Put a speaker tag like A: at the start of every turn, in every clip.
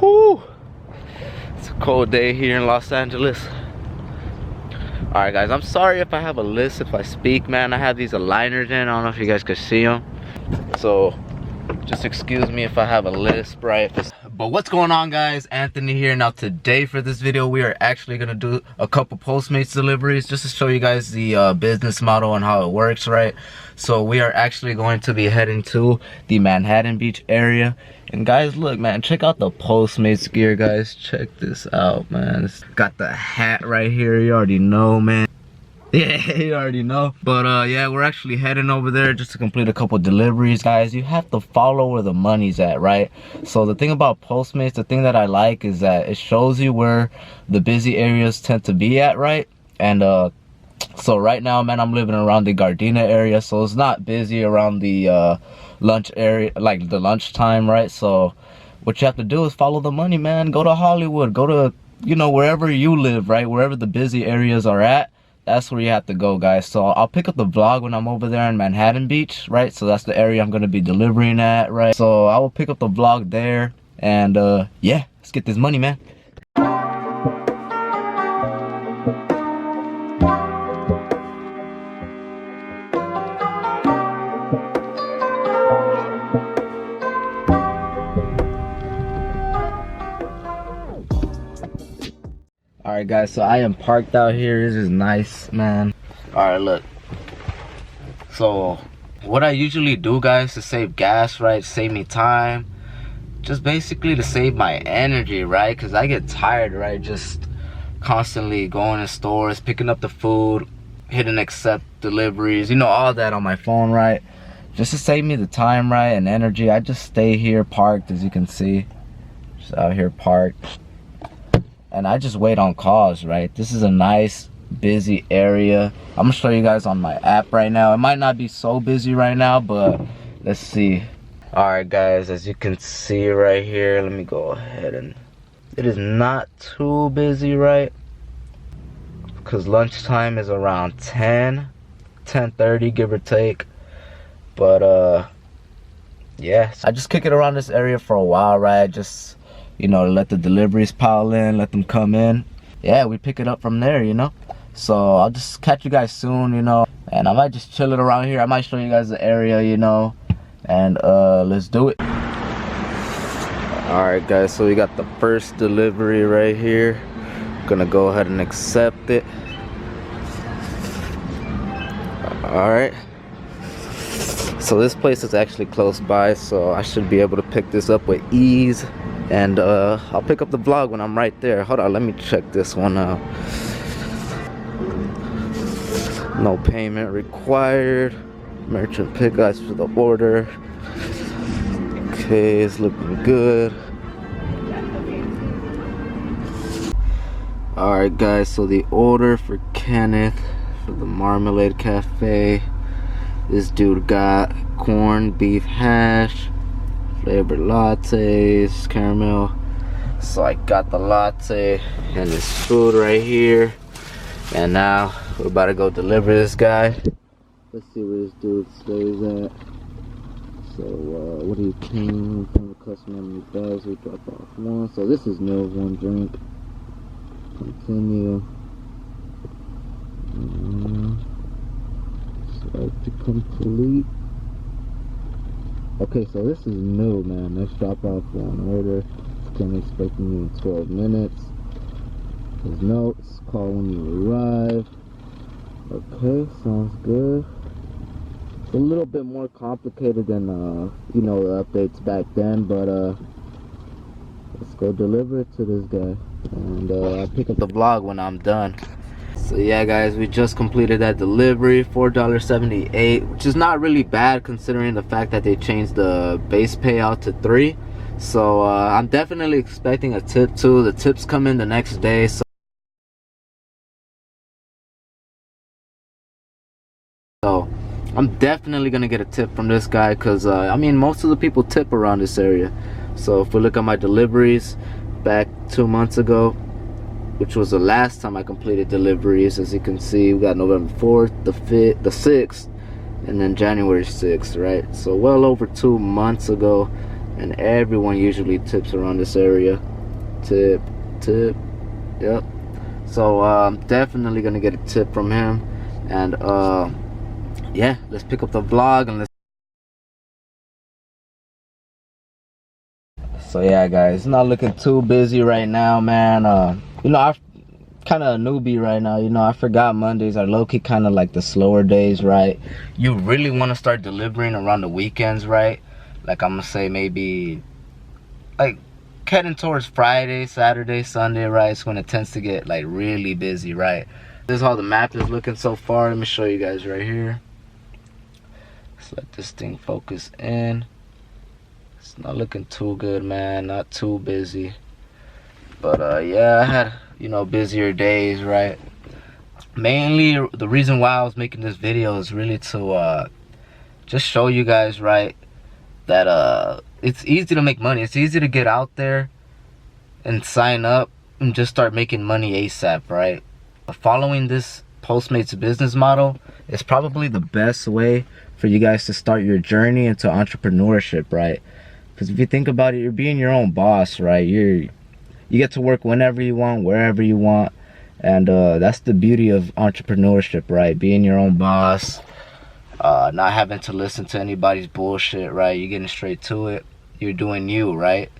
A: Whew. It's a cold day here in Los Angeles. Alright guys, I'm sorry if I have a list if I speak, man. I have these aligners in. I don't know if you guys could see them. So just excuse me if I have a lisp, right? But what's going on, guys? Anthony here. Now today for this video we are actually gonna do a couple Postmates deliveries just to show you guys the business model and how it works, right? So we are actually going to be heading to the Manhattan Beach area. And guys, look, man, check out the Postmates gear, guys. Check this out, man. It's got the hat right here. You already know, man. Yeah, you already know. But yeah, we're actually heading over there just to complete a couple deliveries. Guys, you have to follow where the money's at, right? So the thing about Postmates, the thing that I like is that it shows you where the busy areas tend to be at, right? And so right now, man, I'm living around the Gardena area, so it's not busy around the lunch area, like the lunchtime, right? So what you have to do is follow the money, man. Go to Hollywood, go to, you know, wherever you live, right? Wherever the busy areas are at, that's where you have to go, guys. So I'll pick up the vlog when I'm over there in Manhattan Beach, right? So that's the area I'm gonna be delivering at, right? So I will pick up the vlog there, and yeah, let's get this money, man. Alright guys, so I am parked out here. This is nice, man. Alright, look. So what I usually do, guys, to save gas, right? Save me time. Just basically to save my energy, right? Because I get tired, right? Just constantly going to stores, picking up the food, hitting accept deliveries, you know, all that on my phone, right? Just to save me the time, right? And energy. I just stay here parked, as you can see. Just out here parked. And I just wait on calls, right? This is a nice busy area. I'm gonna show you guys on my app right now. It might not be so busy right now, but let's see. All right guys, as you can see right here, let me go ahead, and it is not too busy, right? Because lunchtime is around 10:30, give or take. But yeah, I just kick it around this area for a while, right? Just, you know, let the deliveries pile in, let them come in. Yeah, we pick it up from there, you know. So I'll just catch you guys soon, you know. And I might just chill it around here. I might show you guys the area, you know. And let's do it. Alright guys, so we got the first delivery right here. Gonna go ahead and accept it. Alright. So this place is actually close by, so I should be able to pick this up with ease. And I'll pick up the vlog when I'm right there. Hold on, let me check this one out. No payment required. Merchant pick guys for the order. Okay, it's looking good. Alright guys, so the order for Kenneth for the Marmalade Cafe. This dude got corned beef hash, flavored lattes, caramel. So I got the latte and this food right here. And now we're about to go deliver this guy. Let's see where this dude stays at. So what do you came from the customer in the bags? We drop off one. So this is meals, one drink. Continue. Start to complete. Okay, so this is new, man. Let's drop off one order. Can expecting you in 12 minutes. His notes, call when you arrive. Okay, sounds good. It's a little bit more complicated than you know, the updates back then, but let's go deliver it to this guy. And I'll pick up the vlog when I'm done. So yeah guys, we just completed that delivery, $4.78, which is not really bad considering the fact that they changed the base payout to $3. So I'm definitely expecting a tip too. The tips come in the next day, so I'm definitely gonna get a tip from this guy, because I mean, most of the people tip around this area. So if we look at my deliveries back 2 months ago, which was the last time I completed deliveries, as you can see, we got November 4th, the 5th, the 6th, and then January 6th, right? So well over 2 months ago, and everyone usually tips around this area. tip, tip. Yep. So I'm definitely gonna get a tip from him. And yeah, let's pick up the vlog and let's. So yeah, guys, it's not looking too busy right now, man. You know, I'm kind of a newbie right now. You know, I forgot Mondays are low-key kind of like the slower days, right? You really want to start delivering around the weekends, right? Like I'm gonna say maybe like heading towards Friday, Saturday, Sunday, right? It's when it tends to get like really busy, right? This is how the map is looking so far. Let me show you guys right here. Let's let this thing focus in. It's not looking too good, man. Not too busy. But yeah, I had, you know, busier days, right? Mainly the reason why I was making this video is really to just show you guys, right, that it's easy to make money. It's easy to get out there and sign up and just start making money ASAP, right? Following this Postmates business model is probably the best way for you guys to start your journey into entrepreneurship, right? Because if you think about it, you're being your own boss, right? You get to work whenever you want, wherever you want, and that's the beauty of entrepreneurship, right? Being your own boss, not having to listen to anybody's bullshit, right? You're getting straight to it. You're doing you, right?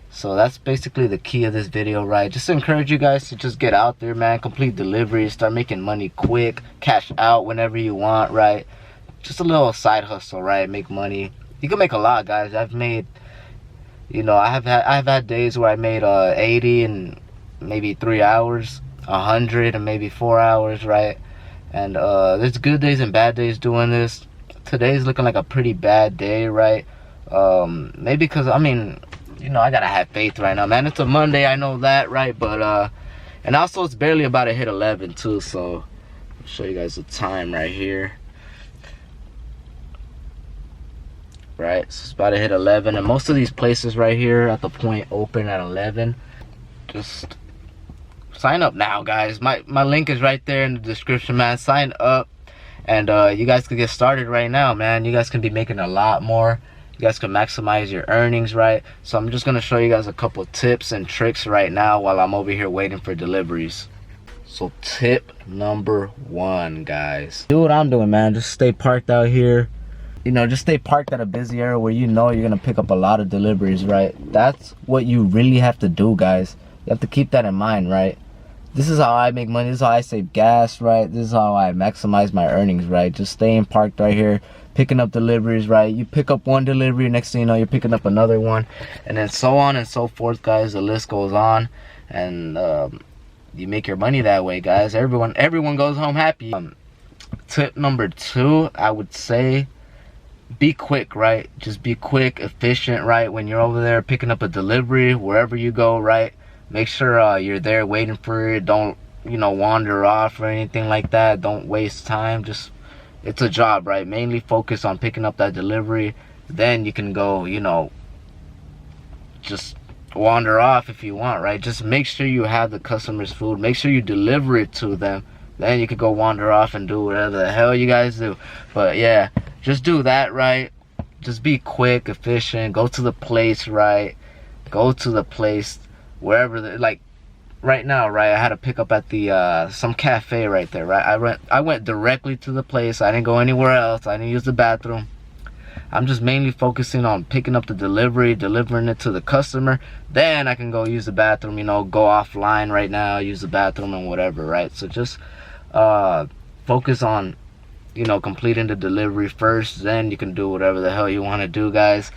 A: So that's basically the key of this video, right? Just to encourage you guys to just get out there, man. Complete deliveries, start making money quick, cash out whenever you want, right? Just a little side hustle, right? Make money. You can make a lot, guys. I've made, you know, I've had days where I made 80 in maybe 3 hours, 100 in maybe 4 hours, right? And there's good days and bad days doing this. Today's looking like a pretty bad day, right? Maybe because, I mean, you know, I gotta have faith right now, man. It's a Monday, I know that, right? But and also it's barely about to hit 11 too, so I'll show you guys the time right here. Right, so it's about to hit 11, and most of these places right here at the point open at 11. Just sign up now, guys. My link is right there in the description, man. Sign up, and you guys can get started right now, man. You guys can be making a lot more. You guys can maximize your earnings, right? So I'm just gonna show you guys a couple tips and tricks right now while I'm over here waiting for deliveries. So tip number 1, guys, do what I'm doing, man. Just stay parked out here. You know, just stay parked at a busy area where you know you're gonna pick up a lot of deliveries, right? That's what you really have to do, guys. You have to keep that in mind, right? This is how I make money. This is how I save gas, right? This is how I maximize my earnings, right? Just staying parked right here, picking up deliveries, right? You pick up one delivery, next thing you know, you're picking up another one, and then so on and so forth, guys. The list goes on, and you make your money that way, guys. Everyone goes home happy. Tip number 2, I would say, be quick, right? Just be quick, efficient, right? When you're over there picking up a delivery, wherever you go, right? Make sure you're there waiting for it. Don't, you know, wander off or anything like that. Don't waste time. Just, it's a job, right? Mainly focus on picking up that delivery. Then you can go, you know, just wander off if you want, right? Just make sure you have the customer's food. Make sure you deliver it to them. Then you could go wander off and do whatever the hell you guys do. But yeah, just do that, right? Just be quick, efficient. Go to the place, right? Go to the place, wherever. Like right now, right? I had to pick up at the some cafe right there, right? I went directly to the place. I didn't go anywhere else. I didn't use the bathroom. I'm just mainly focusing on picking up the delivery, delivering it to the customer. Then I can go use the bathroom, you know, go offline right now, use the bathroom and whatever, right? So just focus on, you know, completing the delivery first. Then you can do whatever the hell you want to do, guys.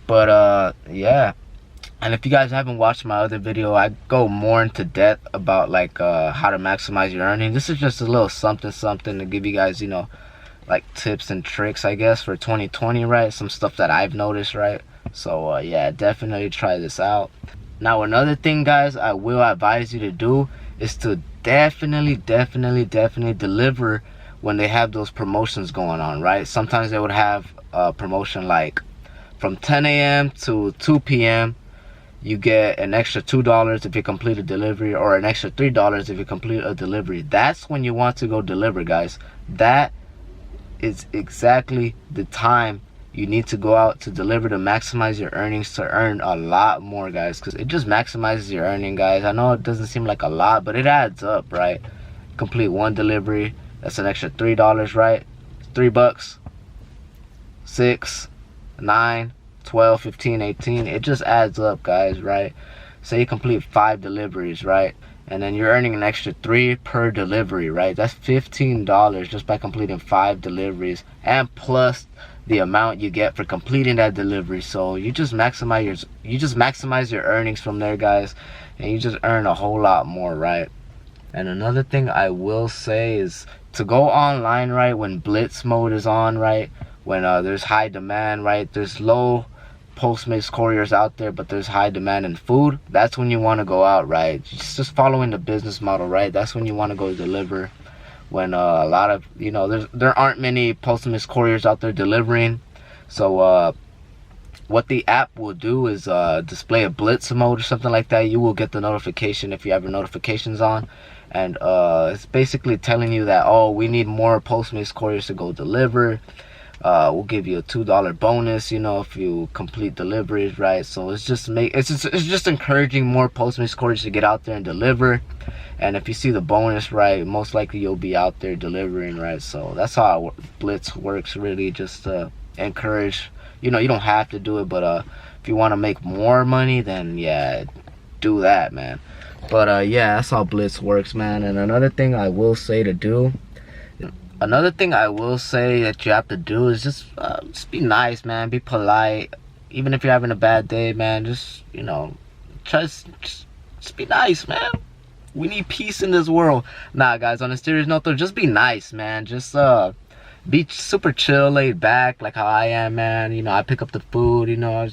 A: But yeah. And if you guys haven't watched my other video, I go more into depth about like how to maximize your earnings. This is just a little something to give you guys, you know, like tips and tricks, I guess, for 2020, right? Some stuff that I've noticed, right? So yeah, definitely try this out. Now another thing, guys, I will advise you to do is to definitely deliver when they have those promotions going on, right? Sometimes they would have a promotion like from 10 a.m. to 2 p.m. you get an extra $2 if you complete a delivery, or an extra $3 if you complete a delivery. That's when you want to go deliver, guys. That is exactly the time you need to go out to deliver to maximize your earnings, to earn a lot more, guys, because it just maximizes your earning, guys. I know it doesn't seem like a lot, but it adds up, right? Complete one delivery, that's an extra $3, right? $3, 6, 9, 12, 15, 18. It just adds up, guys, right? Say you complete 5 deliveries, right? And then you're earning an extra 3 per delivery, right? That's $15 just by completing 5 deliveries, and plus the amount you get for completing that delivery. So you just maximize your earnings from there, guys, and you just earn a whole lot more, right? And another thing I will say is to go online, right, when blitz mode is on, right, when there's high demand, right, there's low Postmates couriers out there, but there's high demand in food. That's when you want to go out, right? Just following the business model, right? That's when you want to go deliver. When a lot of, you know, there aren't many Postmates couriers out there delivering. So what the app will do is display a blitz mode or something like that. You will get the notification if you have your notifications on, and it's basically telling you that, oh, we need more Postmates couriers to go deliver. We'll give you a $2 bonus, you know, if you complete deliveries, right? So it's just encouraging more Postmates couriers to get out there and deliver. And if you see the bonus, right, most likely you'll be out there delivering, right? So that's how blitz works, really, just to encourage. You know, you don't have to do it, but if you want to make more money, then yeah, do that, man. But yeah, that's how blitz works, man. And another thing I will say that you have to do is just be nice, man. Be polite. Even if you're having a bad day, man, just, you know, just be nice, man. We need peace in this world. Nah, guys, on a serious note though, just be nice, man. Just be super chill, laid back, like how I am, man. You know, I pick up the food, you know,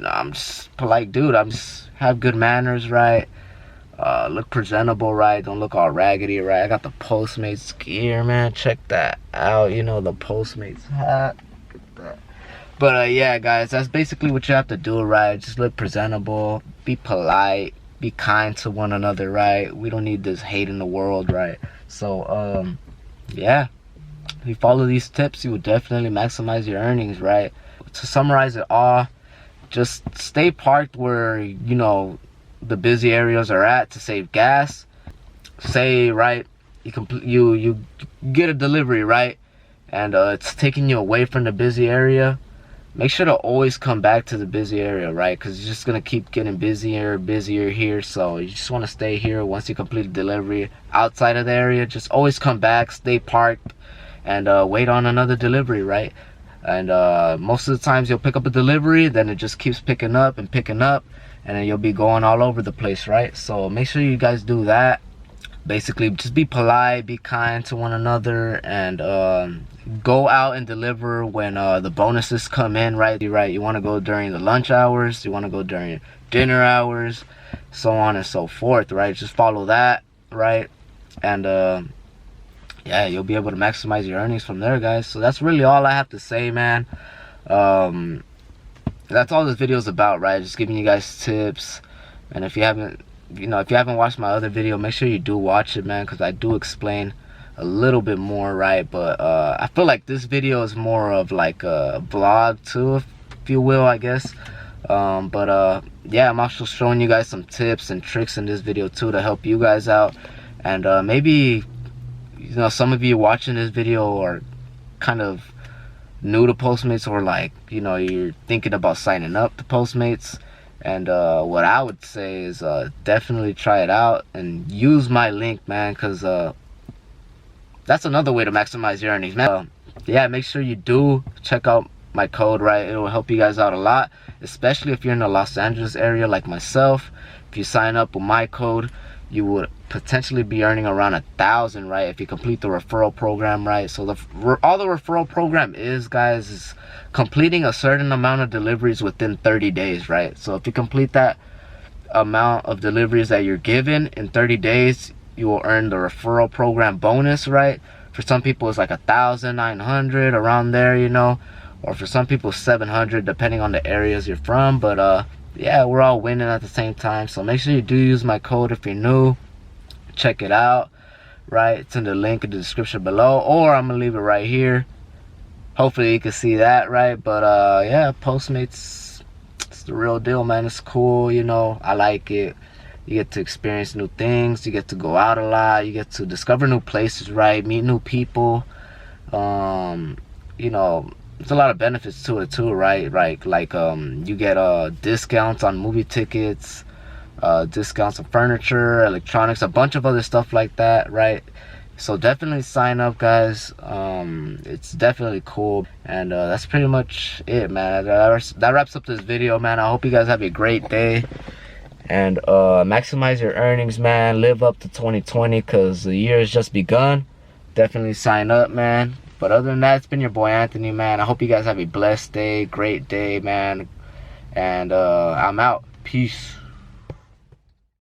A: I'm just polite dude. I'm just have good manners, right? Look presentable, right? Don't look all raggedy, right? I got the Postmates gear, man. Check that out. You know, the Postmates hat. Look at that. But yeah, guys, that's basically what you have to do, right? Just look presentable, be polite, be kind to one another, right? We don't need this hate in the world, right? So yeah, if you follow these tips, you will definitely maximize your earnings, right? To summarize it all, just stay parked where, you know, the busy areas are at to save gas. Say, right, you get a delivery, right, and it's taking you away from the busy area. Make sure to always come back to the busy area, right? Because you're just gonna keep getting busier here. So you just want to stay here. Once you complete the delivery outside of the area, just always come back, stay parked, and wait on another delivery, right? And most of the times you'll pick up a delivery, then it just keeps picking up, and then you'll be going all over the place, right? So make sure you guys do that. Basically, just be polite, be kind to one another, and go out and deliver when the bonuses come in, right? You want to go during the lunch hours, you want to go during dinner hours, so on and so forth, right? Just follow that, right? And yeah, you'll be able to maximize your earnings from there, guys. So that's really all I have to say, man. That's all this video is about, right? Just giving you guys tips. And if you haven't watched my other video, make sure you do watch it, man, because I do explain a little bit more, right? But I feel like this video is more of like a vlog too, if you will, I guess. Yeah, I'm also showing you guys some tips and tricks in this video too to help you guys out. And maybe, you know, some of you watching this video are kind of new to Postmates, or like, you know, you're thinking about signing up to Postmates. And what I would say is definitely try it out and use my link, man, because that's another way to maximize your earnings, man. Yeah, make sure you do check out my code, right? It will help you guys out a lot, especially if you're in the Los Angeles area like myself. If you sign up with my code, you would potentially be earning around $1,000, right, if you complete the referral program, right? So all the referral program is, guys, is completing a certain amount of deliveries within 30 days, right? So if you complete that amount of deliveries that you're given in 30 days, you will earn the referral program bonus, right? For some people it's like 1,900, around there, you know, or for some people 700, depending on the areas you're from. But yeah, we're all winning at the same time. So make sure you do use my code if you're new. Check it out, right? It's in the link in the description below, or I'm gonna leave it right here. hopefully you can see that, right? But yeah, Postmates, it's the real deal, man. It's cool, you know. I like it. You get to experience new things. You get to go out a lot. You get to discover new places, right? Meet new people. You know, there's a lot of benefits to it too, right? Like you get discounts on movie tickets, discounts on furniture, electronics, a bunch of other stuff like that, right? So definitely sign up, guys. It's definitely cool, and that's pretty much it, man. That wraps up this video, man. I hope you guys have a great day, and maximize your earnings, man. Live up to 2020, because the year has just begun. Definitely sign up, man. But other than that, it's been your boy Anthony, man. I hope you guys have a blessed day, great day, man. And I'm out. Peace.